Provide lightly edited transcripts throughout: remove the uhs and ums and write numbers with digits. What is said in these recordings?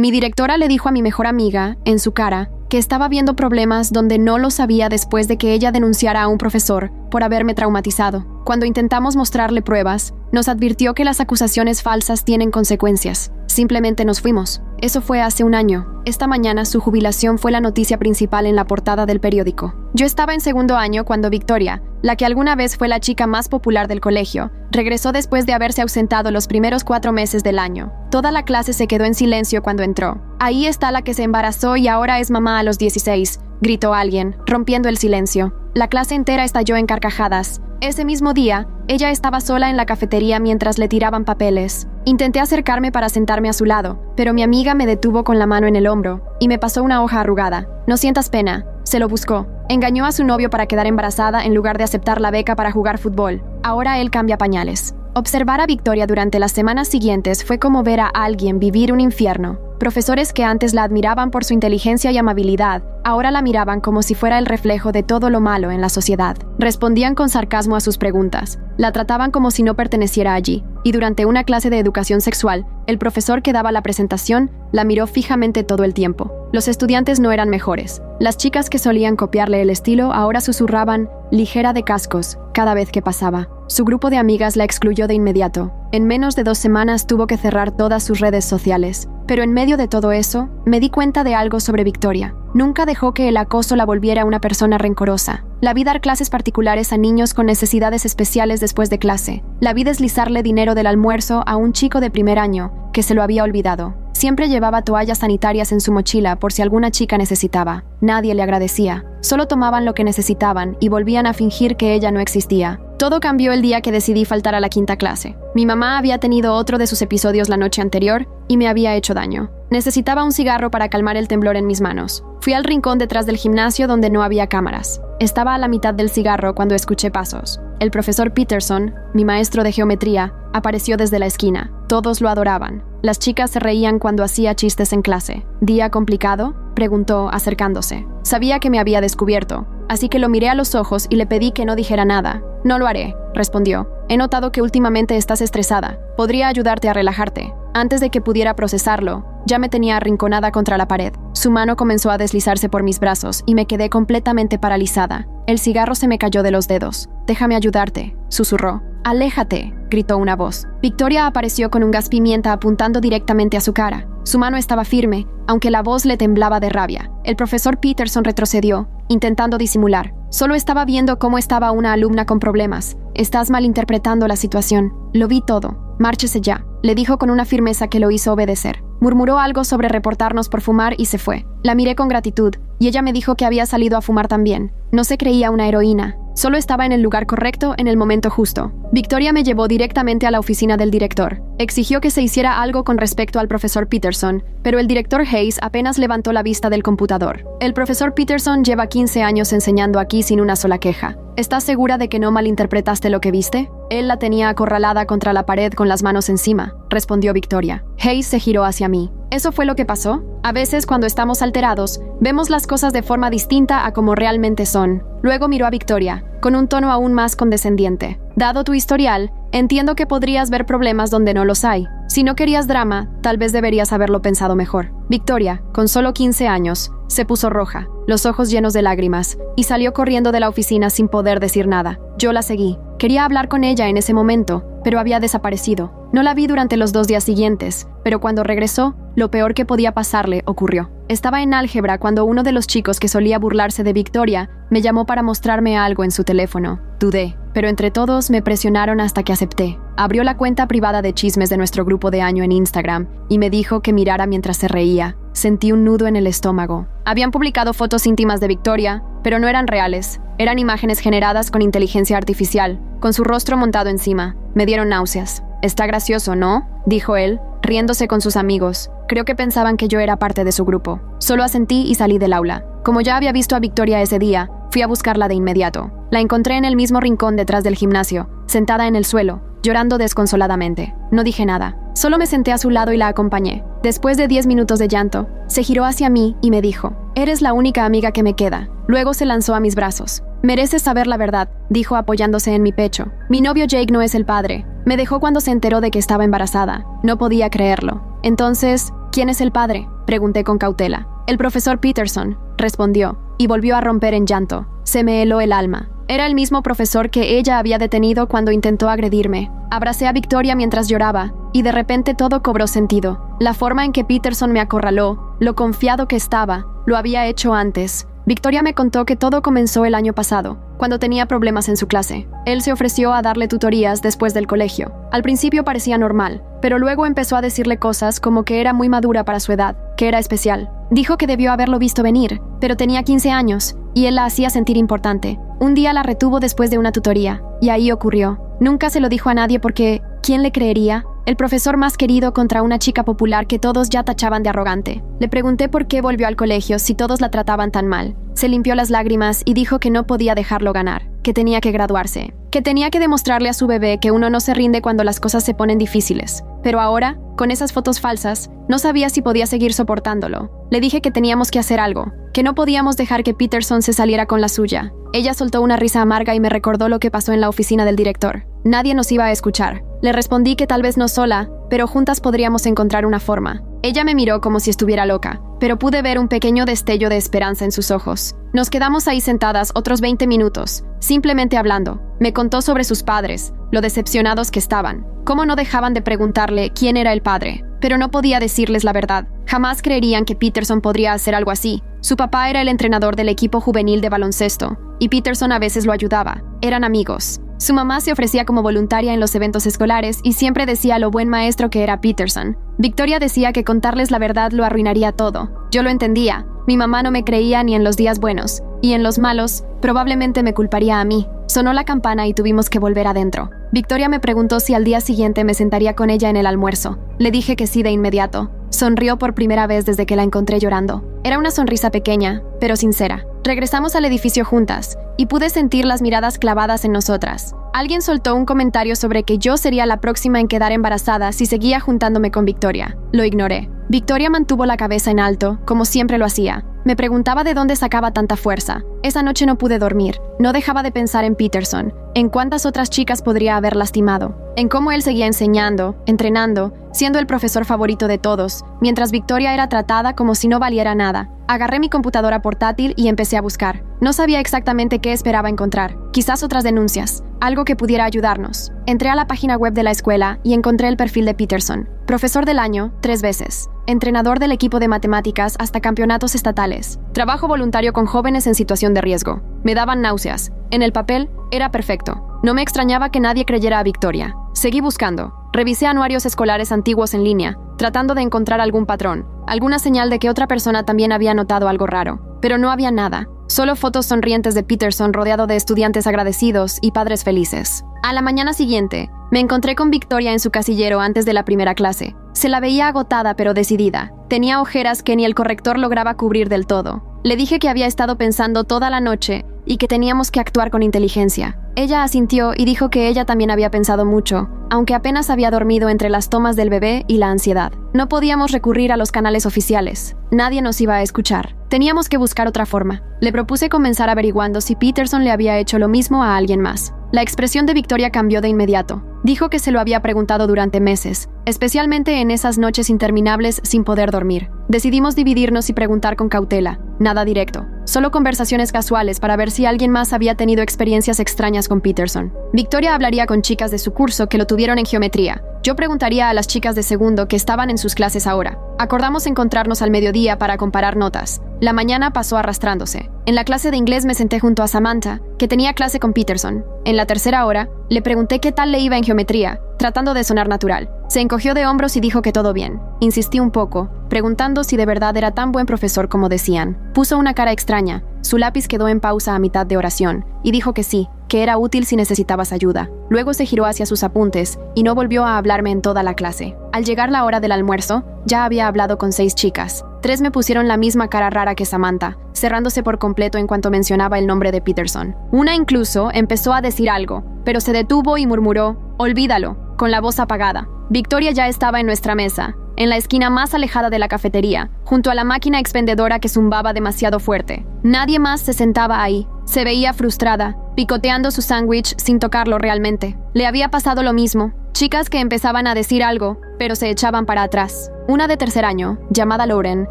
Mi directora le dijo a mi mejor amiga, en su cara, que estaba viendo problemas donde no lo sabía después de que ella denunciara a un profesor por haberme traumatizado. Cuando intentamos mostrarle pruebas, nos advirtió que las acusaciones falsas tienen consecuencias. Simplemente nos fuimos. Eso fue hace un año. Esta mañana su jubilación fue la noticia principal en la portada del periódico. Yo estaba en segundo año cuando Victoria, la que alguna vez fue la chica más popular del colegio, regresó después de haberse ausentado los primeros 4 meses del año. Toda la clase se quedó en silencio cuando entró. Ahí está la que se embarazó y ahora es mamá a los 16, gritó alguien, rompiendo el silencio. La clase entera estalló en carcajadas. Ese mismo día, ella estaba sola en la cafetería mientras le tiraban papeles. Intenté acercarme para sentarme a su lado, pero mi amiga me detuvo con la mano en el hombro y me pasó una hoja arrugada. No sientas pena. Se lo buscó. Engañó a su novio para quedar embarazada en lugar de aceptar la beca para jugar fútbol. Ahora él cambia pañales. Observar a Victoria durante las semanas siguientes fue como ver a alguien vivir un infierno. Profesores que antes la admiraban por su inteligencia y amabilidad, ahora la miraban como si fuera el reflejo de todo lo malo en la sociedad. Respondían con sarcasmo a sus preguntas. La trataban como si no perteneciera allí. Y durante una clase de educación sexual, el profesor que daba la presentación la miró fijamente todo el tiempo. Los estudiantes no eran mejores. Las chicas que solían copiarle el estilo ahora susurraban ligera de cascos cada vez que pasaba. Su grupo de amigas la excluyó de inmediato. En menos de 2 semanas tuvo que cerrar todas sus redes sociales. Pero en medio de todo eso, me di cuenta de algo sobre Victoria. Nunca dejó que el acoso la volviera una persona rencorosa. La vi dar clases particulares a niños con necesidades especiales después de clase. La vi deslizarle dinero del almuerzo a un chico de primer año que se lo había olvidado. Siempre llevaba toallas sanitarias en su mochila por si alguna chica necesitaba. Nadie le agradecía. Solo tomaban lo que necesitaban y volvían a fingir que ella no existía. Todo cambió el día que decidí faltar a la 5ª clase. Mi mamá había tenido otro de sus episodios la noche anterior y me había hecho daño. Necesitaba un cigarro para calmar el temblor en mis manos. Fui al rincón detrás del gimnasio donde no había cámaras. Estaba a la mitad del cigarro cuando escuché pasos. El profesor Peterson, mi maestro de geometría, apareció desde la esquina. Todos lo adoraban. Las chicas se reían cuando hacía chistes en clase. ¿Día complicado?, preguntó acercándose. Sabía que me había descubierto, así que lo miré a los ojos y le pedí que no dijera nada. No lo haré, respondió. He notado que últimamente estás estresada. Podría ayudarte a relajarte. Antes de que pudiera procesarlo, ya me tenía arrinconada contra la pared. Su mano comenzó a deslizarse por mis brazos y me quedé completamente paralizada. El cigarro se me cayó de los dedos. Déjame ayudarte, susurró. Aléjate, gritó una voz. Victoria apareció con un gas pimienta apuntando directamente a su cara. Su mano estaba firme, aunque la voz le temblaba de rabia. El profesor Peterson retrocedió, intentando disimular. Solo estaba viendo cómo estaba una alumna con problemas. Estás malinterpretando la situación. Lo vi todo. Márchese ya, le dijo con una firmeza que lo hizo obedecer. Murmuró algo sobre reportarnos por fumar y se fue. La miré con gratitud, y ella me dijo que había salido a fumar también. No se creía una heroína. Solo estaba en el lugar correcto en el momento justo. Victoria me llevó directamente a la oficina del director. Exigió que se hiciera algo con respecto al profesor Peterson, pero el director Hayes apenas levantó la vista del computador. El profesor Peterson lleva 15 años enseñando aquí sin una sola queja. ¿Estás segura de que no malinterpretaste lo que viste? Él la tenía acorralada contra la pared con las manos encima, respondió Victoria. Hayes se giró hacia mí. ¿Eso fue lo que pasó? A veces, cuando estamos alterados, vemos las cosas de forma distinta a como realmente son. Luego miró a Victoria, con un tono aún más condescendiente. Dado tu historial, entiendo que podrías ver problemas donde no los hay. Si no querías drama, tal vez deberías haberlo pensado mejor. Victoria, con solo 15 años, se puso roja, los ojos llenos de lágrimas, y salió corriendo de la oficina sin poder decir nada. Yo la seguí. Quería hablar con ella en ese momento, pero había desaparecido. No la vi durante los 2 días siguientes, pero cuando regresó, lo peor que podía pasarle ocurrió. Estaba en álgebra cuando uno de los chicos que solía burlarse de Victoria me llamó para mostrarme algo en su teléfono. Dudé, pero entre todos me presionaron hasta que acepté. Abrió la cuenta privada de chismes de nuestro grupo de año en Instagram y me dijo que mirara mientras se reía. Sentí un nudo en el estómago. Habían publicado fotos íntimas de Victoria, pero no eran reales. Eran imágenes generadas con inteligencia artificial, con su rostro montado encima. Me dieron náuseas. «Está gracioso, ¿no?», dijo él, riéndose con sus amigos. Creo que pensaban que yo era parte de su grupo. Solo asentí y salí del aula. Como ya había visto a Victoria ese día, fui a buscarla de inmediato. La encontré en el mismo rincón detrás del gimnasio, sentada en el suelo, llorando desconsoladamente. No dije nada. Solo me senté a su lado y la acompañé. Después de 10 minutos de llanto, se giró hacia mí y me dijo: «Eres la única amiga que me queda». Luego se lanzó a mis brazos. «Mereces saber la verdad», dijo apoyándose en mi pecho. «Mi novio Jake no es el padre. Me dejó cuando se enteró de que estaba embarazada. No podía creerlo. Entonces, ¿Quién es el padre?, pregunté con cautela. El profesor Peterson, respondió, y volvió a romper en llanto. Se me heló el alma. Era el mismo profesor que ella había detenido cuando intentó agredirme. Abracé a Victoria mientras lloraba, y de repente todo cobró sentido. La forma en que Peterson me acorraló, lo confiado que estaba, lo había hecho antes. Victoria me contó que todo comenzó el año pasado, cuando tenía problemas en su clase. Él se ofreció a darle tutorías después del colegio. Al principio parecía normal, pero luego empezó a decirle cosas como que era muy madura para su edad, que era especial. Dijo que debió haberlo visto venir, pero tenía 15 años, y él la hacía sentir importante. Un día la retuvo después de una tutoría, y ahí ocurrió. Nunca se lo dijo a nadie porque, ¿quién le creería? El profesor más querido contra una chica popular que todos ya tachaban de arrogante. Le pregunté por qué volvió al colegio si todos la trataban tan mal. Se limpió las lágrimas y dijo que no podía dejarlo ganar, que tenía que graduarse, que tenía que demostrarle a su bebé que uno no se rinde cuando las cosas se ponen difíciles. Pero ahora, con esas fotos falsas, no sabía si podía seguir soportándolo. Le dije que teníamos que hacer algo, que no podíamos dejar que Peterson se saliera con la suya. Ella soltó una risa amarga y me recordó lo que pasó en la oficina del director. Nadie nos iba a escuchar. Le respondí que tal vez no sola, pero juntas podríamos encontrar una forma. Ella me miró como si estuviera loca, pero pude ver un pequeño destello de esperanza en sus ojos. Nos quedamos ahí sentadas otros 20 minutos, simplemente hablando. Me contó sobre sus padres, lo decepcionados que estaban, cómo no dejaban de preguntarle quién era el padre, pero no podía decirles la verdad. Jamás creerían que Peterson podría hacer algo así. Su papá era el entrenador del equipo juvenil de baloncesto, y Peterson a veces lo ayudaba. Eran amigos. Su mamá se ofrecía como voluntaria en los eventos escolares y siempre decía lo buen maestro que era Peterson. Victoria decía que contarles la verdad lo arruinaría todo. Yo lo entendía. Mi mamá no me creía ni en los días buenos, y en los malos, probablemente me culparía a mí. Sonó la campana y tuvimos que volver adentro. Victoria me preguntó si al día siguiente me sentaría con ella en el almuerzo. Le dije que sí de inmediato. Sonrió por primera vez desde que la encontré llorando. Era una sonrisa pequeña, pero sincera. Regresamos al edificio juntas, y pude sentir las miradas clavadas en nosotras. Alguien soltó un comentario sobre que yo sería la próxima en quedar embarazada si seguía juntándome con Victoria. Lo ignoré. Victoria mantuvo la cabeza en alto, como siempre lo hacía. Me preguntaba de dónde sacaba tanta fuerza. Esa noche no pude dormir. No dejaba de pensar en Peterson, en cuántas otras chicas podría haber lastimado, en cómo él seguía enseñando, entrenando, siendo el profesor favorito de todos, mientras Victoria era tratada como si no valiera nada. Agarré mi computadora portátil y empecé a buscar. No sabía exactamente qué esperaba encontrar. Quizás otras denuncias, algo que pudiera ayudarnos. Entré a la página web de la escuela y encontré el perfil de Peterson. Profesor del año, 3 veces. Entrenador del equipo de matemáticas hasta campeonatos estatales. Trabajo voluntario con jóvenes en situación de riesgo. Me daban náuseas. En el papel, era perfecto. No me extrañaba que nadie creyera a Victoria. Seguí buscando. Revisé anuarios escolares antiguos en línea, tratando de encontrar algún patrón, alguna señal de que otra persona también había notado algo raro. Pero no había nada. Solo fotos sonrientes de Peterson rodeado de estudiantes agradecidos y padres felices. A la mañana siguiente, me encontré con Victoria en su casillero antes de la primera clase. Se la veía agotada pero decidida. Tenía ojeras que ni el corrector lograba cubrir del todo. Le dije que había estado pensando toda la noche y que teníamos que actuar con inteligencia. Ella asintió y dijo que ella también había pensado mucho, aunque apenas había dormido entre las tomas del bebé y la ansiedad. No podíamos recurrir a los canales oficiales. Nadie nos iba a escuchar. Teníamos que buscar otra forma. Le propuse comenzar averiguando si Peterson le había hecho lo mismo a alguien más. La expresión de Victoria cambió de inmediato. Dijo que se lo había preguntado durante meses, especialmente en esas noches interminables sin poder dormir. Decidimos dividirnos y preguntar con cautela. Nada directo. Solo conversaciones casuales para ver si alguien más había tenido experiencias extrañas con Peterson. Victoria hablaría con chicas de su curso que lo tuvieron en geometría. Yo preguntaría a las chicas de segundo que estaban en sus clases ahora. Acordamos encontrarnos al mediodía para comparar notas. La mañana pasó arrastrándose. En la clase de inglés me senté junto a Samantha, que tenía clase con Peterson. En la tercera hora, le pregunté qué tal le iba en geometría, tratando de sonar natural. Se encogió de hombros y dijo que todo bien. Insistí un poco, preguntando si de verdad era tan buen profesor como decían. Puso una cara extraña. Su lápiz quedó en pausa a mitad de oración, y dijo que sí, que era útil si necesitabas ayuda. Luego se giró hacia sus apuntes y no volvió a hablarme en toda la clase. Al llegar la hora del almuerzo, ya había hablado con 6 chicas. 3 me pusieron la misma cara rara que Samantha, cerrándose por completo en cuanto mencionaba el nombre de Peterson. Una incluso empezó a decir algo, pero se detuvo y murmuró, «Olvídalo», con la voz apagada. Victoria ya estaba en nuestra mesa, en la esquina más alejada de la cafetería, junto a la máquina expendedora que zumbaba demasiado fuerte. Nadie más se sentaba ahí. Se veía frustrada, picoteando su sándwich sin tocarlo realmente. Le había pasado lo mismo. Chicas que empezaban a decir algo, pero se echaban para atrás. Una de tercer año, llamada Lauren,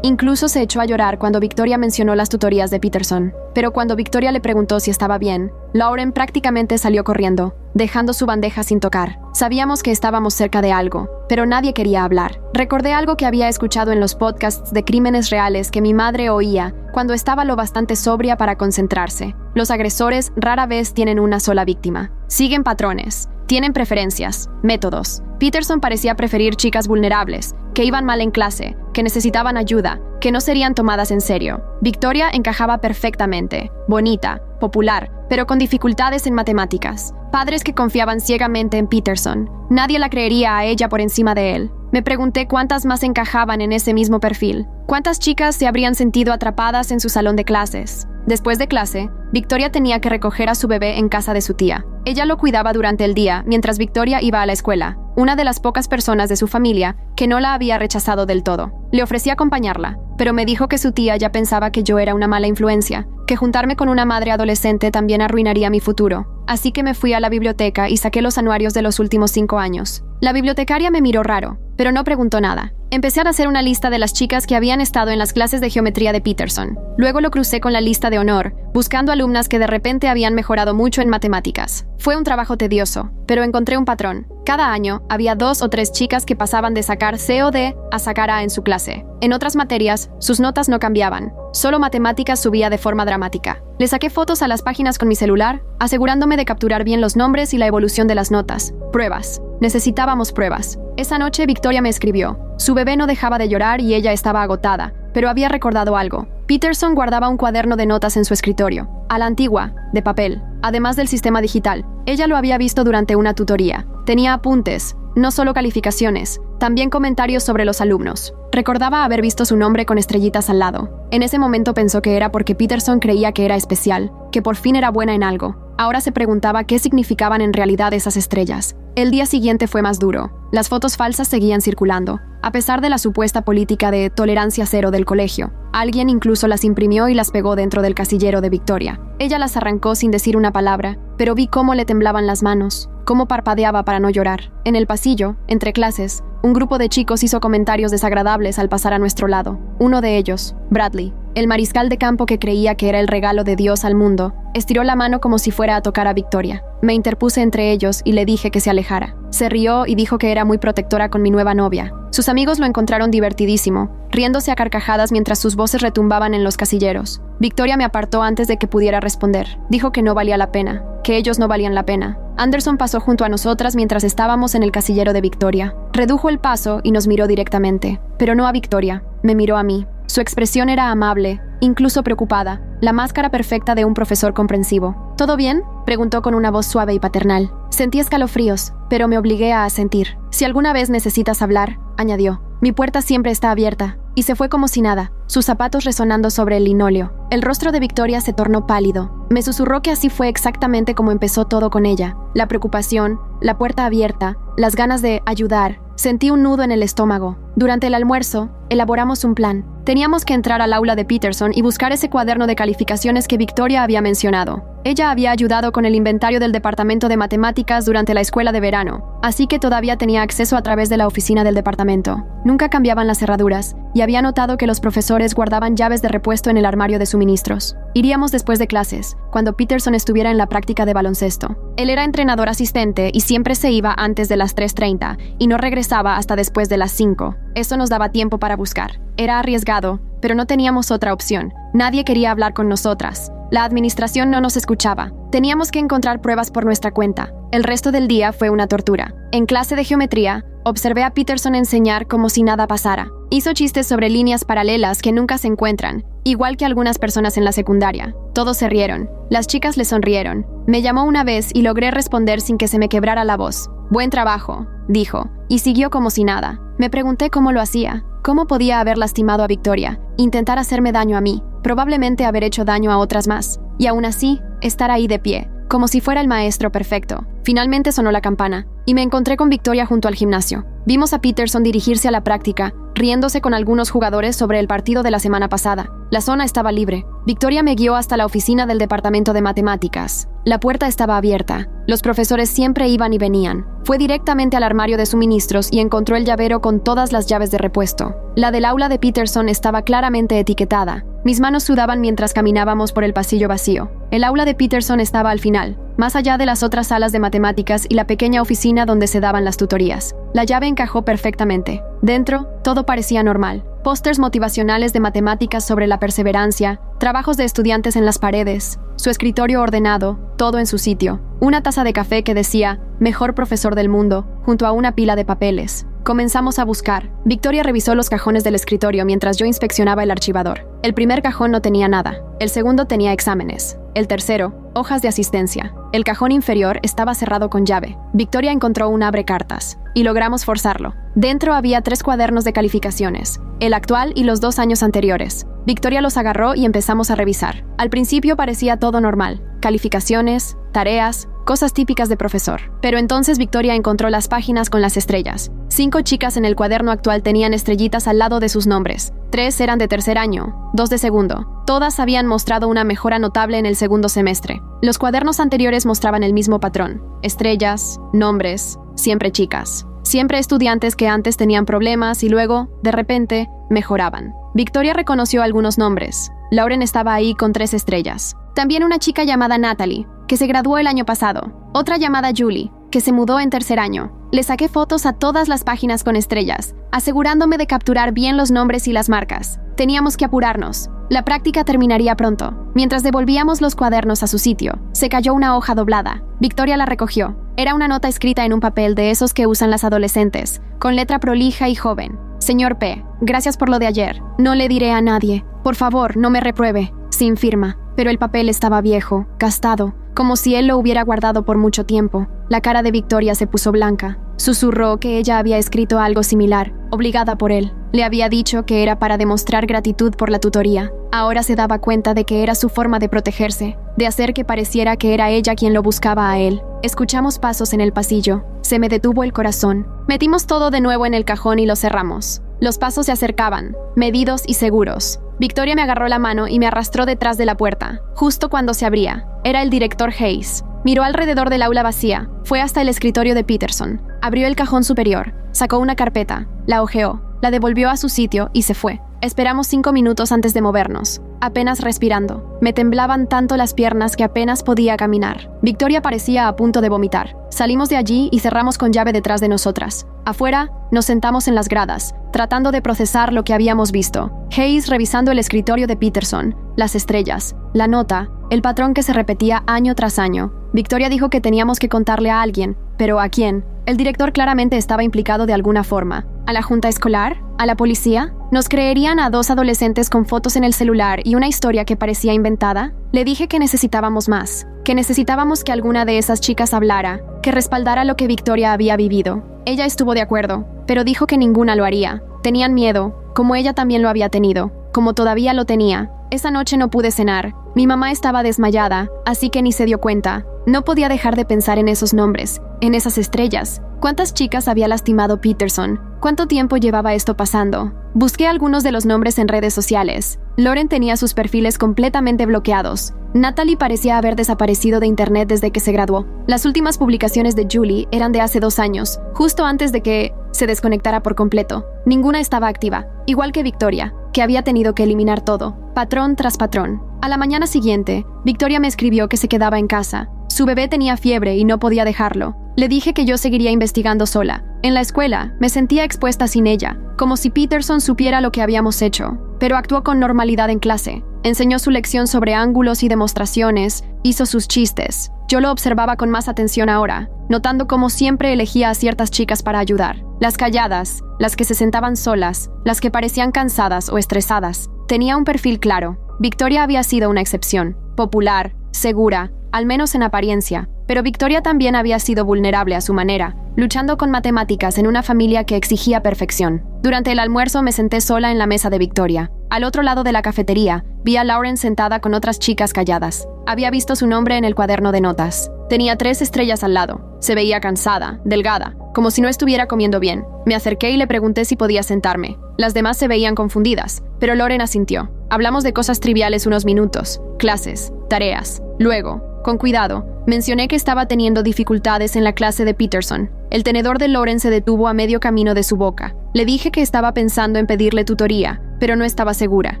incluso se echó a llorar cuando Victoria mencionó las tutorías de Peterson. Pero cuando Victoria le preguntó si estaba bien, Lauren prácticamente salió corriendo, dejando su bandeja sin tocar. Sabíamos que estábamos cerca de algo, pero nadie quería hablar. Recordé algo que había escuchado en los podcasts de crímenes reales que mi madre oía cuando estaba lo bastante sobria para concentrarse. Los agresores rara vez tienen una sola víctima. Siguen patrones. Tienen preferencias, métodos. Peterson parecía preferir chicas vulnerables, que iban mal en clase, que necesitaban ayuda, que no serían tomadas en serio. Victoria encajaba perfectamente, bonita, popular, pero con dificultades en matemáticas. Padres que confiaban ciegamente en Peterson. Nadie la creería a ella por encima de él. Me pregunté cuántas más encajaban en ese mismo perfil. ¿Cuántas chicas se habrían sentido atrapadas en su salón de clases? Después de clase, Victoria tenía que recoger a su bebé en casa de su tía. Ella lo cuidaba durante el día mientras Victoria iba a la escuela, una de las pocas personas de su familia que no la había rechazado del todo. Le ofrecí acompañarla, pero me dijo que su tía ya pensaba que yo era una mala influencia, que juntarme con una madre adolescente también arruinaría mi futuro. Así que me fui a la biblioteca y saqué los anuarios de los últimos 5 años. La bibliotecaria me miró raro, pero no preguntó nada. Empecé a hacer una lista de las chicas que habían estado en las clases de geometría de Peterson. Luego lo crucé con la lista de honor, buscando alumnas que de repente habían mejorado mucho en matemáticas. Fue un trabajo tedioso, pero encontré un patrón. Cada año había 2 o 3 chicas que pasaban de sacar C o D a sacar A en su clase. En otras materias, sus notas no cambiaban. Solo matemáticas subía de forma dramática. Le saqué fotos a las páginas con mi celular, asegurándome de capturar bien los nombres y la evolución de las notas. Pruebas. Necesitábamos pruebas. Esa noche Victoria me escribió. Su bebé no dejaba de llorar y ella estaba agotada, pero había recordado algo. Peterson guardaba un cuaderno de notas en su escritorio, a la antigua, de papel, además del sistema digital. Ella lo había visto durante una tutoría. Tenía apuntes, no solo calificaciones, también comentarios sobre los alumnos. Recordaba haber visto su nombre con estrellitas al lado. En ese momento pensó que era porque Peterson creía que era especial, que por fin era buena en algo. Ahora se preguntaba qué significaban en realidad esas estrellas. El día siguiente fue más duro. Las fotos falsas seguían circulando, a pesar de la supuesta política de tolerancia cero del colegio. Alguien incluso las imprimió y las pegó dentro del casillero de Victoria. Ella las arrancó sin decir una palabra, pero vi cómo le temblaban las manos, cómo parpadeaba para no llorar. En el pasillo, entre clases, un grupo de chicos hizo comentarios desagradables al pasar a nuestro lado. Uno de ellos, Bradley, el mariscal de campo que creía que era el regalo de Dios al mundo, estiró la mano como si fuera a tocar a Victoria. Me interpuse entre ellos y le dije que se alejara. Se rió y dijo que era muy protectora con mi nueva novia. Sus amigos lo encontraron divertidísimo, riéndose a carcajadas mientras sus voces retumbaban en los casilleros. Victoria me apartó antes de que pudiera responder. Dijo que no valía la pena, que ellos no valían la pena. Anderson pasó junto a nosotras mientras estábamos en el casillero de Victoria. Redujo el paso y nos miró directamente, pero no a Victoria. Me miró a mí. Su expresión era amable, incluso preocupada, la máscara perfecta de un profesor comprensivo. ¿Todo bien?, preguntó con una voz suave y paternal. Sentí escalofríos, pero me obligué a asentir. Si alguna vez necesitas hablar, añadió, mi puerta siempre está abierta. Y se fue como si nada, sus zapatos resonando sobre el linóleo. El rostro de Victoria se tornó pálido. Me susurró que así fue exactamente como empezó todo con ella. La preocupación, la puerta abierta, las ganas de ayudar. Sentí un nudo en el estómago. Durante el almuerzo, elaboramos un plan. Teníamos que entrar al aula de Peterson y buscar ese cuaderno de calificaciones que Victoria había mencionado. Ella había ayudado con el inventario del departamento de matemáticas durante la escuela de verano, así que todavía tenía acceso a través de la oficina del departamento. Nunca cambiaban las cerraduras, y había notado que los profesores guardaban llaves de repuesto en el armario de suministros. Iríamos después de clases, cuando Peterson estuviera en la práctica de baloncesto. Él era entrenador asistente y siempre se iba antes de las 3:30 y no regresaba hasta después de las 5. Eso nos daba tiempo para buscar. Era arriesgado, pero no teníamos otra opción. Nadie quería hablar con nosotras. La administración no nos escuchaba. Teníamos que encontrar pruebas por nuestra cuenta. El resto del día fue una tortura. En clase de geometría, observé a Peterson enseñar como si nada pasara. Hizo chistes sobre líneas paralelas que nunca se encuentran, igual que algunas personas en la secundaria. Todos se rieron. Las chicas le sonrieron. Me llamó una vez y logré responder sin que se me quebrara la voz. Buen trabajo, dijo, y siguió como si nada. Me pregunté cómo lo hacía. ¿Cómo podía haber lastimado a Victoria? Intentar hacerme daño a mí. Probablemente haber hecho daño a otras más. Y aún así, estar ahí de pie, como si fuera el maestro perfecto. Finalmente sonó la campana, y me encontré con Victoria junto al gimnasio. Vimos a Peterson dirigirse a la práctica, riéndose con algunos jugadores sobre el partido de la semana pasada. La zona estaba libre. Victoria me guió hasta la oficina del departamento de matemáticas. La puerta estaba abierta. Los profesores siempre iban y venían. Fue directamente al armario de suministros y encontró el llavero con todas las llaves de repuesto. La del aula de Peterson estaba claramente etiquetada. Mis manos sudaban mientras caminábamos por el pasillo vacío. El aula de Peterson estaba al final, más allá de las otras salas de matemáticas y la pequeña oficina donde se daban las tutorías. La llave encajó perfectamente. Dentro, todo parecía normal. Pósters motivacionales de matemáticas sobre la perseverancia, trabajos de estudiantes en las paredes, su escritorio ordenado, todo en su sitio. Una taza de café que decía, mejor profesor del mundo, junto a una pila de papeles. Comenzamos a buscar. Victoria revisó los cajones del escritorio mientras yo inspeccionaba el archivador. El primer cajón no tenía nada. El segundo tenía exámenes. El tercero, hojas de asistencia. El cajón inferior estaba cerrado con llave. Victoria encontró un abrecartas y logramos forzarlo. Dentro había 3 cuadernos de calificaciones, el actual y los 2 años anteriores. Victoria los agarró y empezamos a revisar. Al principio parecía todo normal. Calificaciones, tareas, cosas típicas de profesor. Pero entonces Victoria encontró las páginas con las estrellas. 5 chicas en el cuaderno actual tenían estrellitas al lado de sus nombres. 3 eran de tercer año, 2 de segundo. Todas habían mostrado una mejora notable en el segundo semestre. Los cuadernos anteriores mostraban el mismo patrón. Estrellas, nombres, siempre chicas. Siempre estudiantes que antes tenían problemas y luego, de repente, mejoraban. Victoria reconoció algunos nombres. Lauren estaba ahí con 3 estrellas. También una chica llamada Natalie, que se graduó el año pasado. Otra llamada Julie, que se mudó en tercer año. Le saqué fotos a todas las páginas con estrellas, asegurándome de capturar bien los nombres y las marcas. Teníamos que apurarnos. La práctica terminaría pronto. Mientras devolvíamos los cuadernos a su sitio, se cayó una hoja doblada. Victoria la recogió. Era una nota escrita en un papel de esos que usan las adolescentes, con letra prolija y joven. Señor P., gracias por lo de ayer. No le diré a nadie. Por favor, no me repruebe. Sin firma. Pero el papel estaba viejo, gastado, como si él lo hubiera guardado por mucho tiempo. La cara de Victoria se puso blanca. Susurró que ella había escrito algo similar, obligada por él. Le había dicho que era para demostrar gratitud por la tutoría. Ahora se daba cuenta de que era su forma de protegerse, de hacer que pareciera que era ella quien lo buscaba a él. Escuchamos pasos en el pasillo. Se me detuvo el corazón. Metimos todo de nuevo en el cajón y lo cerramos. Los pasos se acercaban, medidos y seguros. Victoria me agarró la mano y me arrastró detrás de la puerta, justo cuando se abría. Era el director Hayes. Miró alrededor del aula vacía, fue hasta el escritorio de Peterson, abrió el cajón superior, sacó una carpeta, la hojeó, la devolvió a su sitio y se fue. Esperamos 5 minutos antes de movernos, apenas respirando. Me temblaban tanto las piernas que apenas podía caminar. Victoria parecía a punto de vomitar. Salimos de allí y cerramos con llave detrás de nosotras. Afuera, nos sentamos en las gradas, tratando de procesar lo que habíamos visto. Hayes revisando el escritorio de Peterson, las estrellas, la nota, el patrón que se repetía año tras año. Victoria dijo que teníamos que contarle a alguien, pero ¿a quién? El director claramente estaba implicado de alguna forma. ¿A la junta escolar? ¿A la policía? ¿Nos creerían a 2 adolescentes con fotos en el celular y una historia que parecía inventada? Le dije que necesitábamos más, que necesitábamos que alguna de esas chicas hablara, que respaldara lo que Victoria había vivido. Ella estuvo de acuerdo, pero dijo que ninguna lo haría. Tenían miedo, como ella también lo había tenido, como todavía lo tenía. Esa noche no pude cenar. Mi mamá estaba desmayada, así que ni se dio cuenta. No podía dejar de pensar en esos nombres, en esas estrellas. ¿Cuántas chicas había lastimado Peterson? ¿Cuánto tiempo llevaba esto pasando? Busqué algunos de los nombres en redes sociales. Lauren tenía sus perfiles completamente bloqueados. Natalie parecía haber desaparecido de internet desde que se graduó. Las últimas publicaciones de Julie eran de hace 2 años, justo antes de que se desconectara por completo. Ninguna estaba activa, igual que Victoria, que había tenido que eliminar todo, patrón tras patrón. A la mañana siguiente, Victoria me escribió que se quedaba en casa. Su bebé tenía fiebre y no podía dejarlo. Le dije que yo seguiría investigando sola. En la escuela, me sentía expuesta sin ella, como si Peterson supiera lo que habíamos hecho. Pero actuó con normalidad en clase. Enseñó su lección sobre ángulos y demostraciones, hizo sus chistes. Yo lo observaba con más atención ahora, notando cómo siempre elegía a ciertas chicas para ayudar. Las calladas, las que se sentaban solas, las que parecían cansadas o estresadas. Tenía un perfil claro. Victoria había sido una excepción, popular, segura, al menos en apariencia, pero Victoria también había sido vulnerable a su manera, luchando con matemáticas en una familia que exigía perfección. Durante el almuerzo me senté sola en la mesa de Victoria. Al otro lado de la cafetería, vi a Lauren sentada con otras chicas calladas. Había visto su nombre en el cuaderno de notas. Tenía 3 estrellas al lado. Se veía cansada, delgada, como si no estuviera comiendo bien. Me acerqué y le pregunté si podía sentarme. Las demás se veían confundidas, pero Lauren asintió. Hablamos de cosas triviales unos minutos, clases, tareas. Luego, con cuidado, Mencioné que estaba teniendo dificultades en la clase de Peterson. El tenedor de Lauren se detuvo a medio camino de su boca. Le dije que estaba pensando en pedirle tutoría, pero no estaba segura.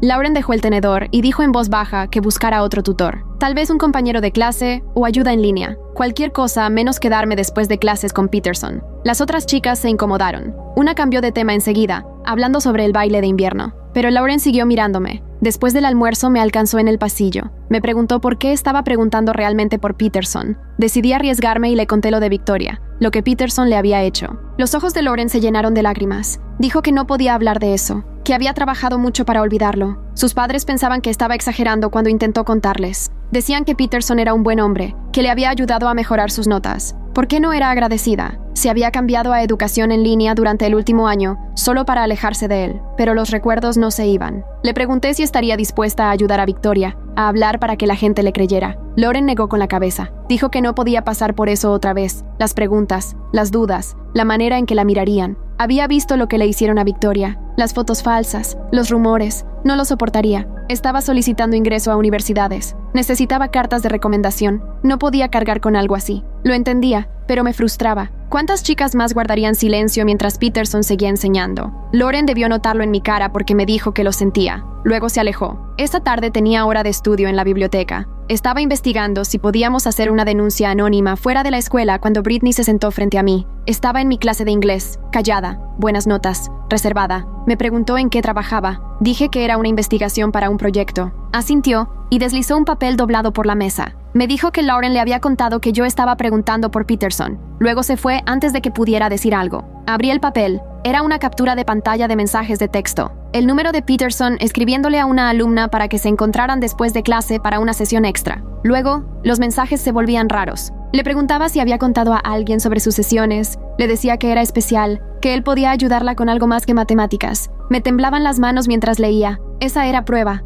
Lauren dejó el tenedor y dijo en voz baja que buscara otro tutor. Tal vez un compañero de clase o ayuda en línea. Cualquier cosa menos quedarme después de clases con Peterson. Las otras chicas se incomodaron. Una cambió de tema enseguida, hablando sobre el baile de invierno. Pero Lauren siguió mirándome. Después del almuerzo me alcanzó en el pasillo. Me preguntó por qué estaba preguntando realmente por Peterson. Decidí arriesgarme y le conté lo de Victoria, lo que Peterson le había hecho. Los ojos de Lauren se llenaron de lágrimas. Dijo que no podía hablar de eso, que había trabajado mucho para olvidarlo. Sus padres pensaban que estaba exagerando cuando intentó contarles. Decían que Peterson era un buen hombre, que le había ayudado a mejorar sus notas. ¿Por qué no era agradecida? Se había cambiado a educación en línea durante el último año, solo para alejarse de él, pero los recuerdos no se iban. Le pregunté si estaría dispuesta a ayudar a Victoria, a hablar para que la gente le creyera. Lauren negó con la cabeza. Dijo que no podía pasar por eso otra vez. Las preguntas, las dudas, la manera en que la mirarían. Había visto lo que le hicieron a Victoria, las fotos falsas, los rumores. No lo soportaría. Estaba solicitando ingreso a universidades. Necesitaba cartas de recomendación. No podía cargar con algo así. Lo entendía, pero me frustraba. ¿Cuántas chicas más guardarían silencio mientras Peterson seguía enseñando? Lauren debió notarlo en mi cara porque me dijo que lo sentía. Luego se alejó. Esa tarde tenía hora de estudio en la biblioteca. Estaba investigando si podíamos hacer una denuncia anónima fuera de la escuela cuando Britney se sentó frente a mí. Estaba en mi clase de inglés, callada, buenas notas, reservada. Me preguntó en qué trabajaba. Dije que era una investigación para un proyecto. Asintió y deslizó un papel doblado por la mesa. Me dijo que Lauren le había contado que yo estaba preguntando por Peterson. Luego se fue antes de que pudiera decir algo. Abrí el papel. Era una captura de pantalla de mensajes de texto. El número de Peterson escribiéndole a una alumna para que se encontraran después de clase para una sesión extra. Luego, los mensajes se volvían raros. Le preguntaba si había contado a alguien sobre sus sesiones. Le decía que era especial, que él podía ayudarla con algo más que matemáticas. Me temblaban las manos mientras leía. Esa era prueba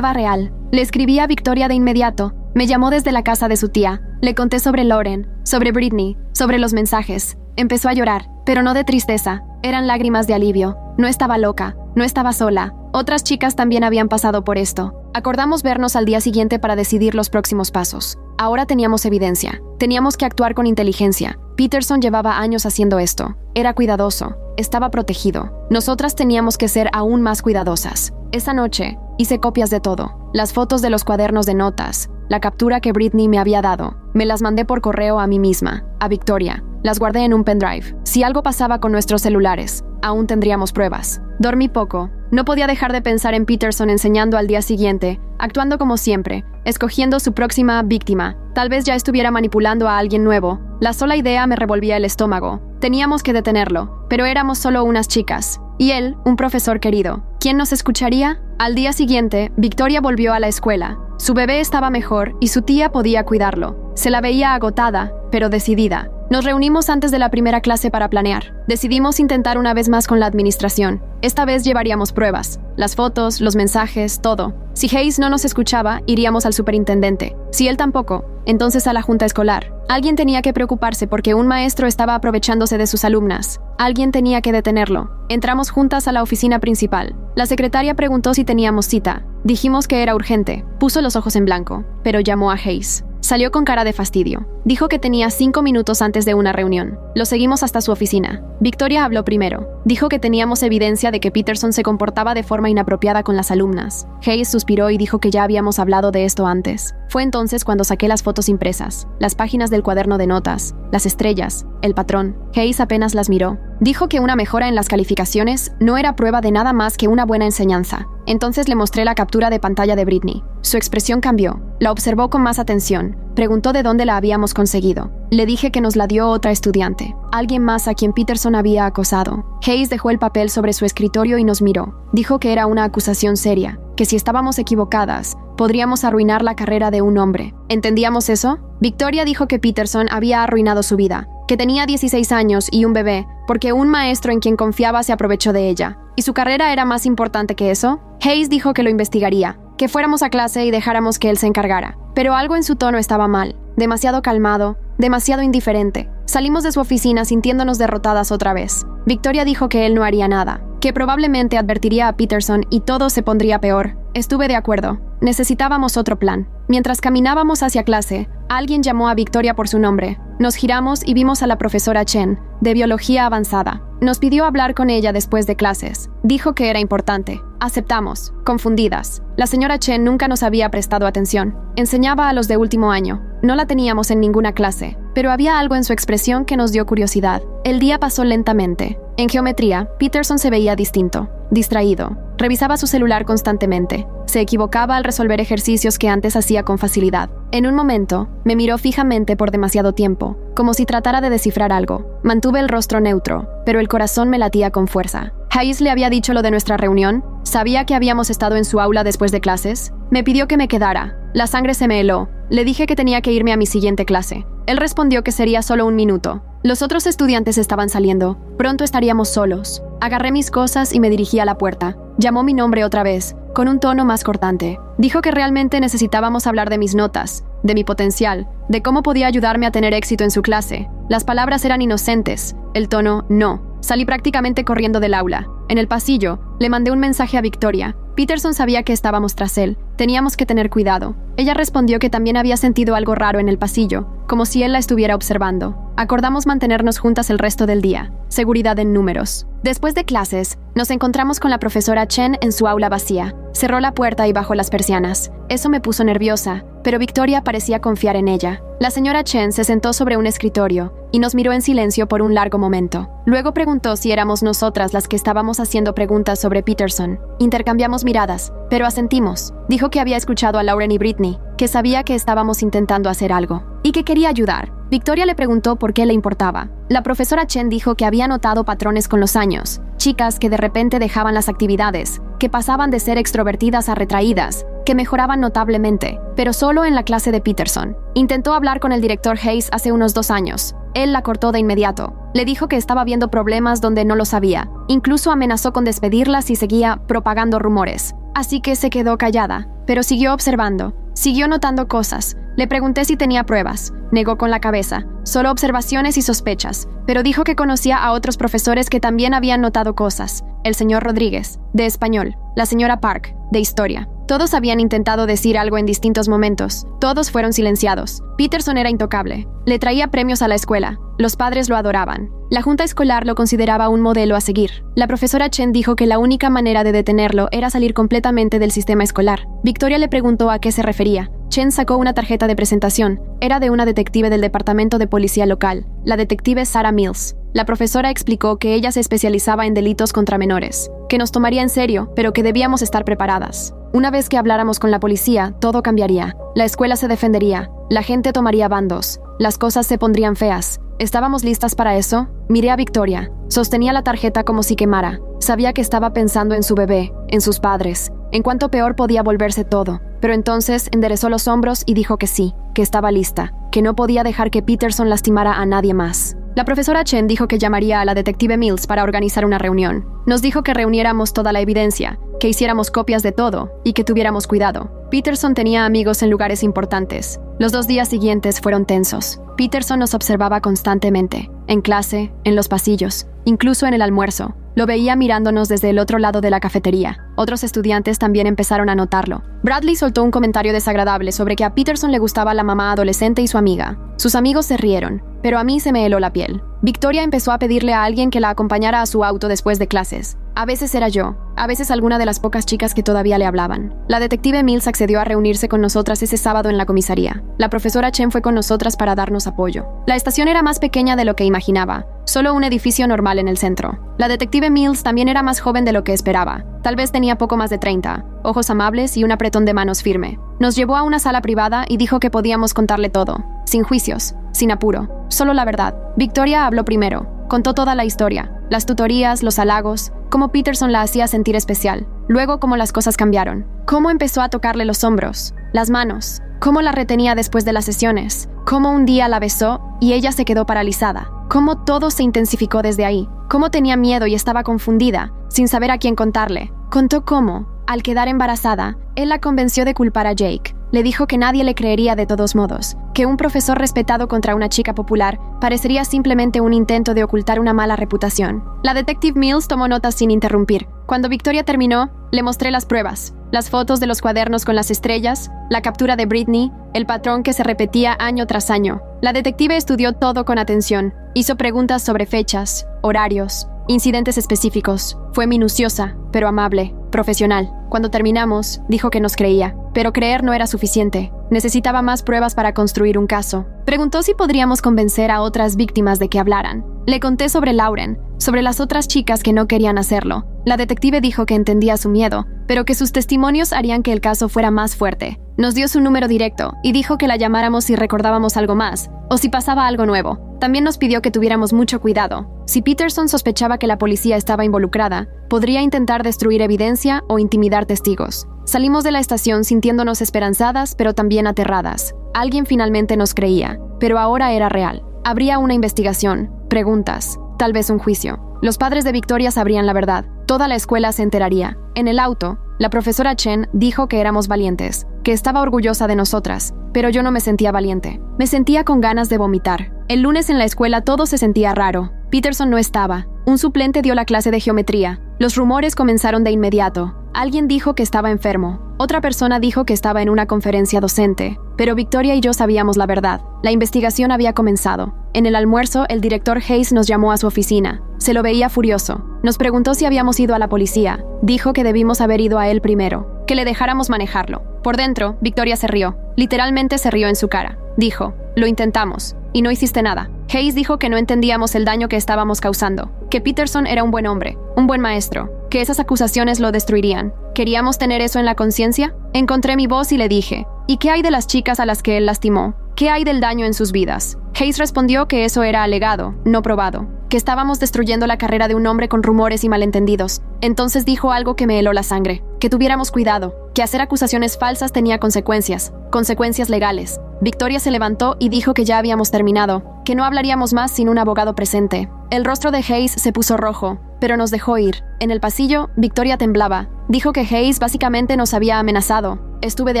real. Le escribí a Victoria de inmediato. Me llamó desde la casa de su tía. Le conté sobre Lauren, sobre Britney, sobre los mensajes. Empezó a llorar, pero no de tristeza. Eran lágrimas de alivio. No estaba loca, no estaba sola. Otras chicas también habían pasado por esto. Acordamos vernos al día siguiente para decidir los próximos pasos. Ahora teníamos evidencia. Teníamos que actuar con inteligencia. Peterson llevaba años haciendo esto. Era cuidadoso. Estaba protegido. Nosotras teníamos que ser aún más cuidadosas. Esa noche, hice copias de todo. Las fotos de los cuadernos de notas, la captura que Britney me había dado. Me las mandé por correo a mí misma, a Victoria. Las guardé en un pendrive. Si algo pasaba con nuestros celulares, aún tendríamos pruebas. Dormí poco. No podía dejar de pensar en Peterson enseñando al día siguiente, actuando como siempre, escogiendo su próxima víctima. Tal vez ya estuviera manipulando a alguien nuevo. La sola idea me revolvía el estómago. Teníamos que detenerlo, pero éramos solo unas chicas. Y él, un profesor querido. ¿Quién nos escucharía? Al día siguiente, Victoria volvió a la escuela. Su bebé estaba mejor y su tía podía cuidarlo. Se la veía agotada, pero decidida. Nos reunimos antes de la primera clase para planear. Decidimos intentar una vez más con la administración. Esta vez llevaríamos pruebas, las fotos, los mensajes, todo. Si Hayes no nos escuchaba, iríamos al superintendente. Si él tampoco, entonces a la junta escolar. Alguien tenía que preocuparse porque un maestro estaba aprovechándose de sus alumnas. Alguien tenía que detenerlo. Entramos juntas a la oficina principal. La secretaria preguntó si teníamos cita. Dijimos que era urgente. Puso los ojos en blanco, pero llamó a Hayes. Salió con cara de fastidio. Dijo que tenía 5 minutos antes de una reunión. Lo seguimos hasta su oficina. Victoria habló primero. Dijo que teníamos evidencia de que Peterson se comportaba de forma inapropiada con las alumnas. Hayes suspiró y dijo que ya habíamos hablado de esto antes. Fue entonces cuando saqué las fotos impresas, las páginas del cuaderno de notas, las estrellas, el patrón. Hayes apenas las miró. Dijo que una mejora en las calificaciones no era prueba de nada más que una buena enseñanza. Entonces le mostré la captura de pantalla de Britney. Su expresión cambió. La observó con más atención. Preguntó de dónde la habíamos conseguido. Le dije que nos la dio otra estudiante, alguien más a quien Peterson había acosado. Hayes dejó el papel sobre su escritorio y nos miró. Dijo que era una acusación seria, que si estábamos equivocadas, podríamos arruinar la carrera de un hombre. ¿Entendíamos eso? Victoria dijo que Peterson había arruinado su vida, que tenía 16 años y un bebé, porque un maestro en quien confiaba se aprovechó de ella. ¿Y su carrera era más importante que eso? Hayes dijo que lo investigaría, que fuéramos a clase y dejáramos que él se encargara. Pero algo en su tono estaba mal, demasiado calmado, demasiado indiferente. Salimos de su oficina sintiéndonos derrotadas otra vez. Victoria dijo que él no haría nada, que probablemente advertiría a Peterson y todo se pondría peor. Estuve de acuerdo. Necesitábamos otro plan. Mientras caminábamos hacia clase, Alguien llamó a Victoria por su nombre. Nos giramos y vimos a la profesora Chen, de biología avanzada. Nos pidió hablar con ella después de clases. Dijo que era importante. Aceptamos, confundidas. La señora Chen nunca nos había prestado atención. Enseñaba a los de último año. No la teníamos en ninguna clase, pero había algo en su expresión que nos dio curiosidad. El día pasó lentamente. En geometría, Peterson se veía distinto, distraído. Revisaba su celular constantemente. Se equivocaba al resolver ejercicios que antes hacía con facilidad. En un momento, me miró fijamente por demasiado tiempo, como si tratara de descifrar algo. Mantuve el rostro neutro, pero el corazón me latía con fuerza. Hayes le había dicho lo de nuestra reunión. Sabía que habíamos estado en su aula después de clases. Me pidió que me quedara. La sangre se me heló. Le dije que tenía que irme a mi siguiente clase. Él respondió que sería solo 1 minuto. Los otros estudiantes estaban saliendo. Pronto estaríamos solos. Agarré mis cosas y me dirigí a la puerta. Llamó mi nombre otra vez, con un tono más cortante. Dijo que realmente necesitábamos hablar de mis notas, de mi potencial, de cómo podía ayudarme a tener éxito en su clase. Las palabras eran inocentes, el tono no. Salí prácticamente corriendo del aula. En el pasillo, le mandé un mensaje a Victoria. Peterson sabía que estábamos tras él. Teníamos que tener cuidado. Ella respondió que también había sentido algo raro en el pasillo, como si él la estuviera observando. Acordamos mantenernos juntas el resto del día. Seguridad en números. Después de clases, nos encontramos con la profesora Chen en su aula vacía. Cerró la puerta y bajó las persianas. Eso me puso nerviosa, pero Victoria parecía confiar en ella. La señora Chen se sentó sobre un escritorio y nos miró en silencio por un largo momento. Luego preguntó si éramos nosotras las que estábamos haciendo preguntas sobre Peterson. Intercambiamos miradas, pero asentimos. Dijo que había escuchado a Lauren y Britney, que sabía que estábamos intentando hacer algo y que quería ayudar. Victoria le preguntó por qué le importaba. La profesora Chen dijo que había notado patrones con los años. Chicas que de repente dejaban las actividades, que pasaban de ser extrovertidas a retraídas, que mejoraban notablemente, pero solo en la clase de Peterson. Intentó hablar con el director Hayes hace unos 2 años. Él la cortó de inmediato. Le dijo que estaba viendo problemas donde no lo sabía. Incluso amenazó con despedirla si seguía propagando rumores. Así que se quedó callada, pero siguió observando. Siguió notando cosas. Le pregunté si tenía pruebas. Negó con la cabeza. Solo observaciones y sospechas. Pero dijo que conocía a otros profesores que también habían notado cosas. El señor Rodríguez, de español. La señora Park, de historia. Todos habían intentado decir algo en distintos momentos. Todos fueron silenciados. Peterson era intocable. Le traía premios a la escuela. Los padres lo adoraban. La junta escolar lo consideraba un modelo a seguir. La profesora Chen dijo que la única manera de detenerlo era salir completamente del sistema escolar. Victoria le preguntó a qué se refería. Chen sacó una tarjeta de presentación. Era de una detective del departamento de policía local, la detective Sarah Mills. La profesora explicó que ella se especializaba en delitos contra menores, que nos tomaría en serio, pero que debíamos estar preparadas. Una vez que habláramos con la policía, todo cambiaría. La escuela se defendería, la gente tomaría bandos, las cosas se pondrían feas. ¿Estábamos listas para eso? Miré a Victoria. Sostenía la tarjeta como si quemara. Sabía que estaba pensando en su bebé, en sus padres, en cuánto peor podía volverse todo. Pero entonces enderezó los hombros y dijo que sí, que estaba lista, que no podía dejar que Peterson lastimara a nadie más. La profesora Chen dijo que llamaría a la detective Mills para organizar una reunión. Nos dijo que reuniéramos toda la evidencia, que hiciéramos copias de todo y que tuviéramos cuidado. Peterson tenía amigos en lugares importantes. Los 2 días siguientes fueron tensos. Peterson nos observaba constantemente, en clase, en los pasillos, incluso en el almuerzo. Lo veía mirándonos desde el otro lado de la cafetería. Otros estudiantes también empezaron a notarlo. Bradley soltó un comentario desagradable sobre que a Peterson le gustaba la mamá adolescente y su amiga. Sus amigos se rieron, pero a mí se me heló la piel. Victoria empezó a pedirle a alguien que la acompañara a su auto después de clases. A veces era yo, a veces alguna de las pocas chicas que todavía le hablaban. La detective Mills accedió a reunirse con nosotras ese sábado en la comisaría. La profesora Chen fue con nosotras para darnos apoyo. La estación era más pequeña de lo que imaginaba, solo un edificio normal en el centro. La detective Mills también era más joven de lo que esperaba. Tal vez tenía poco más de 30, ojos amables y un apretón de manos firme. Nos llevó a una sala privada y dijo que podíamos contarle todo, sin juicios, sin apuro, solo la verdad. Victoria habló primero. Contó toda la historia, las tutorías, los halagos, cómo Peterson la hacía sentir especial, luego cómo las cosas cambiaron, cómo empezó a tocarle los hombros, las manos, cómo la retenía después de las sesiones, cómo un día la besó y ella se quedó paralizada, cómo todo se intensificó desde ahí, cómo tenía miedo y estaba confundida, sin saber a quién contarle. Contó cómo, al quedar embarazada, él la convenció de culpar a Jake. Le dijo que nadie le creería de todos modos, que un profesor respetado contra una chica popular parecería simplemente un intento de ocultar una mala reputación. La detective Mills tomó notas sin interrumpir. Cuando Victoria terminó, Le mostré las pruebas, las fotos de los cuadernos con las estrellas, la captura de Britney, el patrón que se repetía año tras año. La detective estudió todo con atención. Hizo preguntas sobre fechas, horarios, incidentes específicos. Fue minuciosa, pero amable, profesional. Cuando terminamos, dijo que nos creía, pero creer no era suficiente. Necesitaba más pruebas para construir un caso. Preguntó si podríamos convencer a otras víctimas de que hablaran. Le conté sobre Lauren, sobre las otras chicas que no querían hacerlo. La detective dijo que entendía su miedo, pero que sus testimonios harían que el caso fuera más fuerte. Nos dio su número directo y dijo que la llamáramos si recordábamos algo más, o si pasaba algo nuevo. También nos pidió que tuviéramos mucho cuidado. Si Peterson sospechaba que la policía estaba involucrada, podría intentar destruir evidencia o intimidar testigos. Salimos de la estación sintiéndonos esperanzadas, pero también aterradas. Alguien finalmente nos creía, pero ahora era real. Habría una investigación, preguntas, tal vez un juicio. Los padres de Victoria sabrían la verdad. Toda la escuela se enteraría. En el auto, la profesora Chen dijo que éramos valientes, que estaba orgullosa de nosotras, pero yo no me sentía valiente. Me sentía con ganas de vomitar. El lunes en la escuela todo se sentía raro. Peterson no estaba. Un suplente dio la clase de geometría. Los rumores comenzaron de inmediato. Alguien dijo que estaba enfermo. Otra persona dijo que estaba en una conferencia docente. Pero Victoria y yo sabíamos la verdad. La investigación había comenzado. En el almuerzo, el director Hayes nos llamó a su oficina. Se lo veía furioso. Nos preguntó si habíamos ido a la policía. Dijo que debimos haber ido a él primero, que le dejáramos manejarlo. Por dentro, Victoria se rió. Literalmente se rió en su cara. Dijo, lo intentamos, y no hiciste nada. Hayes dijo que no entendíamos el daño que estábamos causando, que Peterson era un buen hombre, un buen maestro, que esas acusaciones lo destruirían. ¿Queríamos tener eso en la conciencia? Encontré mi voz y le dije, ¿y qué hay de las chicas a las que él lastimó? ¿Qué hay del daño en sus vidas? Hayes respondió que eso era alegado, no probado, que estábamos destruyendo la carrera de un hombre con rumores y malentendidos. Entonces dijo algo que me heló la sangre, que tuviéramos cuidado, que hacer acusaciones falsas tenía consecuencias legales. Victoria se levantó y dijo que ya habíamos terminado, que no hablaríamos más sin un abogado presente. El rostro de Hayes se puso rojo, pero nos dejó ir. En el pasillo, Victoria temblaba. Dijo que Hayes básicamente nos había amenazado. Estuve de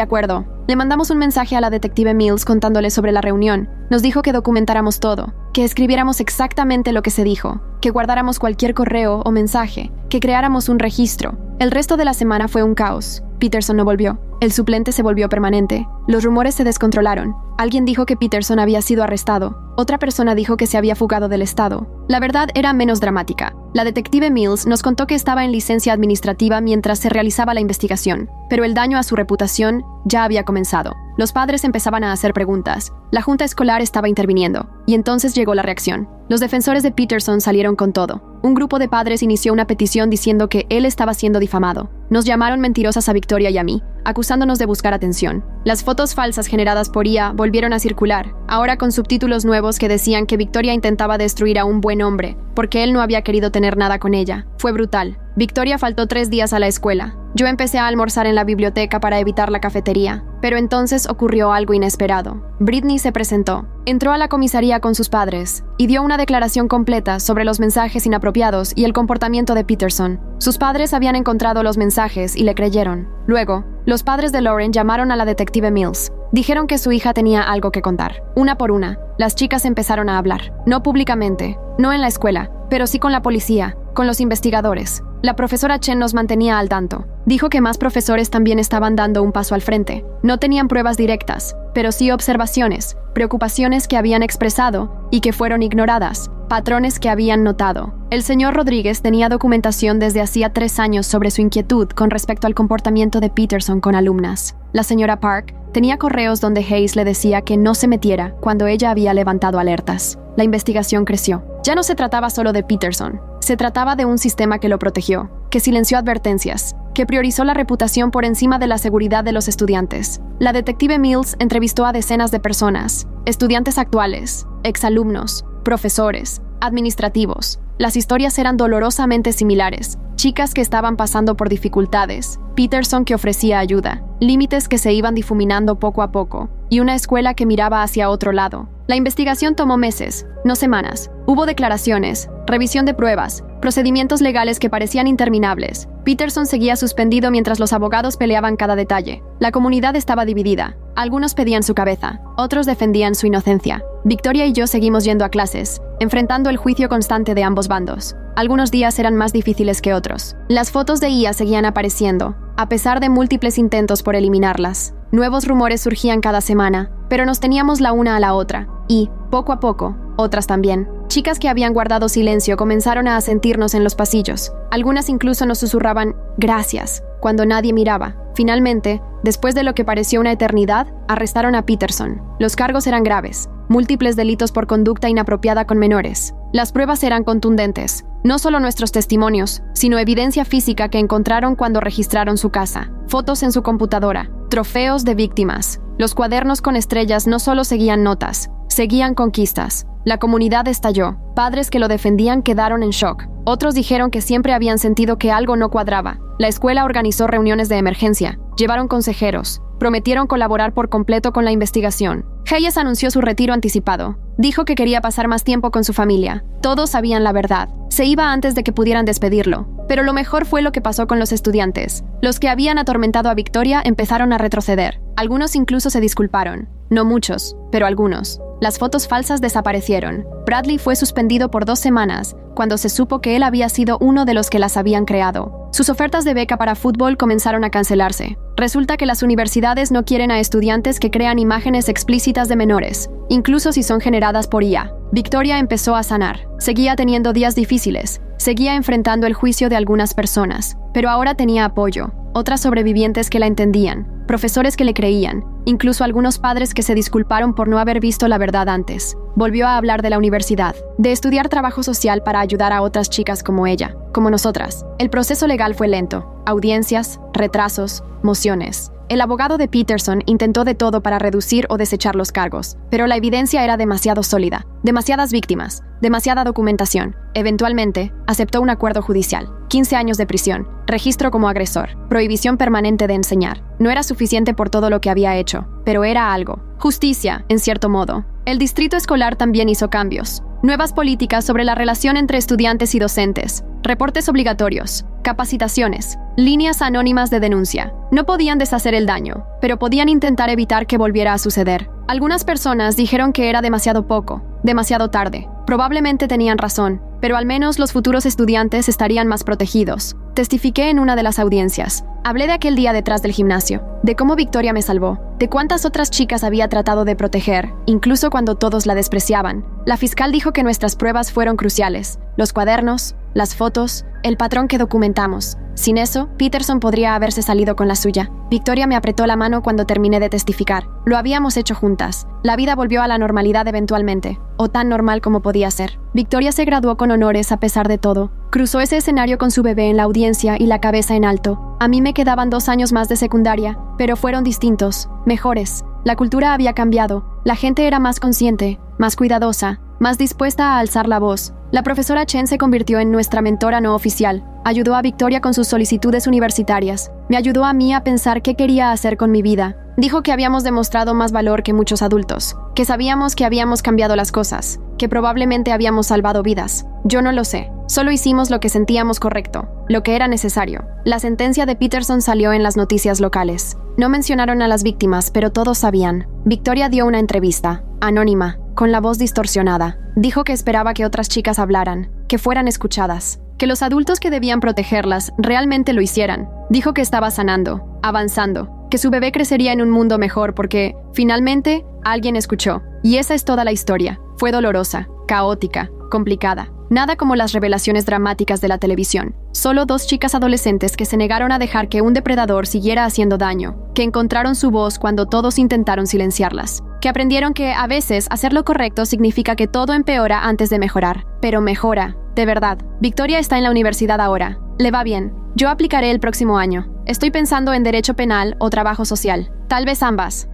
acuerdo. Le mandamos un mensaje a la detective Mills contándole sobre la reunión. Nos dijo que documentáramos todo, que escribiéramos exactamente lo que se dijo, que guardáramos cualquier correo o mensaje, que creáramos un registro. El resto de la semana fue un caos. Peterson no volvió. El suplente se volvió permanente. Los rumores se descontrolaron. Alguien dijo que Peterson había sido arrestado. Otra persona dijo que se había fugado del estado. La verdad era menos dramática. La detective Mills nos contó que estaba en licencia administrativa mientras se realizaba la investigación, pero el daño a su reputación ya había comenzado. Los padres empezaban a hacer preguntas. La junta escolar estaba interviniendo, y entonces llegó la reacción. Los defensores de Peterson salieron con todo. Un grupo de padres inició una petición diciendo que él estaba siendo difamado. Nos llamaron mentirosas a Victoria y a mí, acusándonos de buscar atención. Las fotos falsas generadas por IA volvieron a circular, ahora con subtítulos nuevos que decían que Victoria intentaba destruir a un buen hombre, porque él no había querido tener nada con ella. Fue brutal. Victoria faltó 3 días a la escuela. Yo empecé a almorzar en la biblioteca para evitar la cafetería, pero entonces ocurrió algo inesperado. Britney se presentó, entró a la comisaría con sus padres y dio una declaración completa sobre los mensajes inapropiados y el comportamiento de Peterson. Sus padres habían encontrado los mensajes y le creyeron. Luego, los padres de Lauren llamaron a la detective Mills. Dijeron que su hija tenía algo que contar. Una por una, las chicas empezaron a hablar. No públicamente, no en la escuela, pero sí con la policía, con los investigadores. La profesora Chen nos mantenía al tanto. Dijo que más profesores también estaban dando un paso al frente. No tenían pruebas directas, pero sí observaciones, preocupaciones que habían expresado y que fueron ignoradas, patrones que habían notado. El señor Rodríguez tenía documentación desde hacía 3 años sobre su inquietud con respecto al comportamiento de Peterson con alumnas. La señora Park tenía correos donde Hayes le decía que no se metiera cuando ella había levantado alertas. La investigación creció. Ya no se trataba solo de Peterson. Se trataba de un sistema que lo protegió, que silenció advertencias, que priorizó la reputación por encima de la seguridad de los estudiantes. La detective Mills entrevistó a decenas de personas, estudiantes actuales, exalumnos, profesores, administrativos. Las historias eran dolorosamente similares. Chicas que estaban pasando por dificultades, Peterson que ofrecía ayuda, límites que se iban difuminando poco a poco, y una escuela que miraba hacia otro lado. La investigación tomó meses, no semanas. Hubo declaraciones, revisión de pruebas, procedimientos legales que parecían interminables. Peterson seguía suspendido mientras los abogados peleaban cada detalle. La comunidad estaba dividida. Algunos pedían su cabeza, otros defendían su inocencia. Victoria y yo seguimos yendo a clases, enfrentando el juicio constante de ambos bandos. Algunos días eran más difíciles que otros. Las fotos de Ia seguían apareciendo, a pesar de múltiples intentos por eliminarlas. Nuevos rumores surgían cada semana, pero nos teníamos la una a la otra. Y, poco a poco, otras también. Chicas que habían guardado silencio comenzaron a sentirnos en los pasillos. Algunas incluso nos susurraban «gracias», cuando nadie miraba. Finalmente, después de lo que pareció una eternidad, arrestaron a Peterson. Los cargos eran graves, múltiples delitos por conducta inapropiada con menores. Las pruebas eran contundentes, no solo nuestros testimonios, sino evidencia física que encontraron cuando registraron su casa, fotos en su computadora, trofeos de víctimas. Los cuadernos con estrellas no solo seguían notas, seguían conquistas. La comunidad estalló. Padres que lo defendían quedaron en shock. Otros dijeron que siempre habían sentido que algo no cuadraba. La escuela organizó reuniones de emergencia, llevaron consejeros, prometieron colaborar por completo con la investigación. Hayes anunció su retiro anticipado. Dijo que quería pasar más tiempo con su familia. Todos sabían la verdad. Se iba antes de que pudieran despedirlo. Pero lo mejor fue lo que pasó con los estudiantes. Los que habían atormentado a Victoria empezaron a retroceder. Algunos incluso se disculparon. No muchos, pero algunos. Las fotos falsas desaparecieron. Bradley fue suspendido por 2 semanas, cuando se supo que él había sido uno de los que las habían creado. Sus ofertas de beca para fútbol comenzaron a cancelarse. Resulta que las universidades no quieren a estudiantes que crean imágenes explícitas de menores, incluso si son generadas por IA. Victoria empezó a sanar. Seguía teniendo días difíciles. Seguía enfrentando el juicio de algunas personas, pero ahora tenía apoyo. Otras sobrevivientes que la entendían, profesores que le creían, incluso algunos padres que se disculparon por no haber visto la verdad antes. Volvió a hablar de la universidad, de estudiar trabajo social para ayudar a otras chicas como ella, como nosotras. El proceso legal fue lento. Audiencias, retrasos, mociones. El abogado de Peterson intentó de todo para reducir o desechar los cargos, pero la evidencia era demasiado sólida. Demasiadas víctimas, demasiada documentación. Eventualmente, aceptó un acuerdo judicial. 15 años de prisión, registro como agresor, prohibición permanente de enseñar. No era suficiente por todo lo que había hecho, pero era algo. Justicia, en cierto modo. El distrito escolar también hizo cambios. Nuevas políticas sobre la relación entre estudiantes y docentes. Reportes obligatorios, capacitaciones, líneas anónimas de denuncia. No podían deshacer el daño, pero podían intentar evitar que volviera a suceder. Algunas personas dijeron que era demasiado poco, demasiado tarde. Probablemente tenían razón, pero al menos los futuros estudiantes estarían más protegidos. Testifiqué en una de las audiencias. Hablé de aquel día detrás del gimnasio, de cómo Victoria me salvó, de cuántas otras chicas había tratado de proteger, incluso cuando todos la despreciaban. La fiscal dijo que nuestras pruebas fueron cruciales. Los cuadernos, las fotos, el patrón que documentamos. Sin eso, Peterson podría haberse salido con la suya. Victoria me apretó la mano cuando terminé de testificar. Lo habíamos hecho juntas. La vida volvió a la normalidad eventualmente, o tan normal como podía ser. Victoria se graduó con honores a pesar de todo. Cruzó ese escenario con su bebé en la audiencia y la cabeza en alto. A mí me quedaban 2 años más de secundaria, pero fueron distintos, mejores. La cultura había cambiado. La gente era más consciente, más cuidadosa, más dispuesta a alzar la voz. La profesora Chen se convirtió en nuestra mentora no oficial. Ayudó a Victoria con sus solicitudes universitarias. Me ayudó a mí a pensar qué quería hacer con mi vida. Dijo que habíamos demostrado más valor que muchos adultos, que sabíamos que habíamos cambiado las cosas, que probablemente habíamos salvado vidas. Yo no lo sé. Solo hicimos lo que sentíamos correcto, lo que era necesario. La sentencia de Peterson salió en las noticias locales. No mencionaron a las víctimas, pero todos sabían. Victoria dio una entrevista, anónima, con la voz distorsionada. Dijo que esperaba que otras chicas hablaran, que fueran escuchadas, que los adultos que debían protegerlas realmente lo hicieran. Dijo que estaba sanando, avanzando, que su bebé crecería en un mundo mejor porque, finalmente, alguien escuchó. Y esa es toda la historia. Fue dolorosa, caótica, complicada. Nada como las revelaciones dramáticas de la televisión. Solo 2 chicas adolescentes que se negaron a dejar que un depredador siguiera haciendo daño, que encontraron su voz cuando todos intentaron silenciarlas, que aprendieron que a veces hacer lo correcto significa que todo empeora antes de mejorar, pero mejora, de verdad. Victoria está en la universidad ahora. Le va bien. Yo aplicaré el próximo año. Estoy pensando en derecho penal o trabajo social. Tal vez ambas.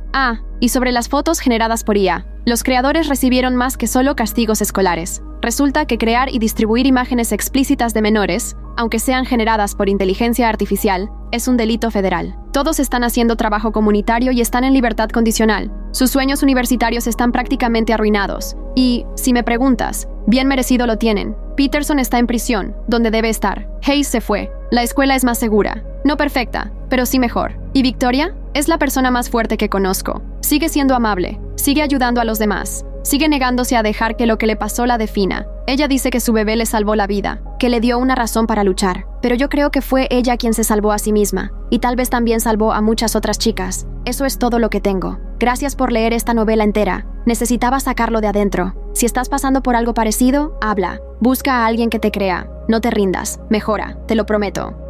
Y sobre las fotos generadas por IA. Los creadores recibieron más que solo castigos escolares. Resulta que crear y distribuir imágenes explícitas de menores, aunque sean generadas por inteligencia artificial, es un delito federal. Todos están haciendo trabajo comunitario y están en libertad condicional. Sus sueños universitarios están prácticamente arruinados. Y, si me preguntas, bien merecido lo tienen. Peterson está en prisión, donde debe estar. Hayes se fue. La escuela es más segura. No perfecta, pero sí mejor. ¿Y Victoria? Es la persona más fuerte que conozco. Sigue siendo amable. Sigue ayudando a los demás. Sigue negándose a dejar que lo que le pasó la defina. Ella dice que su bebé le salvó la vida, que le dio una razón para luchar. Pero yo creo que fue ella quien se salvó a sí misma, y tal vez también salvó a muchas otras chicas. Eso es todo lo que tengo. Gracias por leer esta novela entera. Necesitaba sacarlo de adentro. Si estás pasando por algo parecido, habla. Busca a alguien que te crea. No te rindas. Mejora, te lo prometo.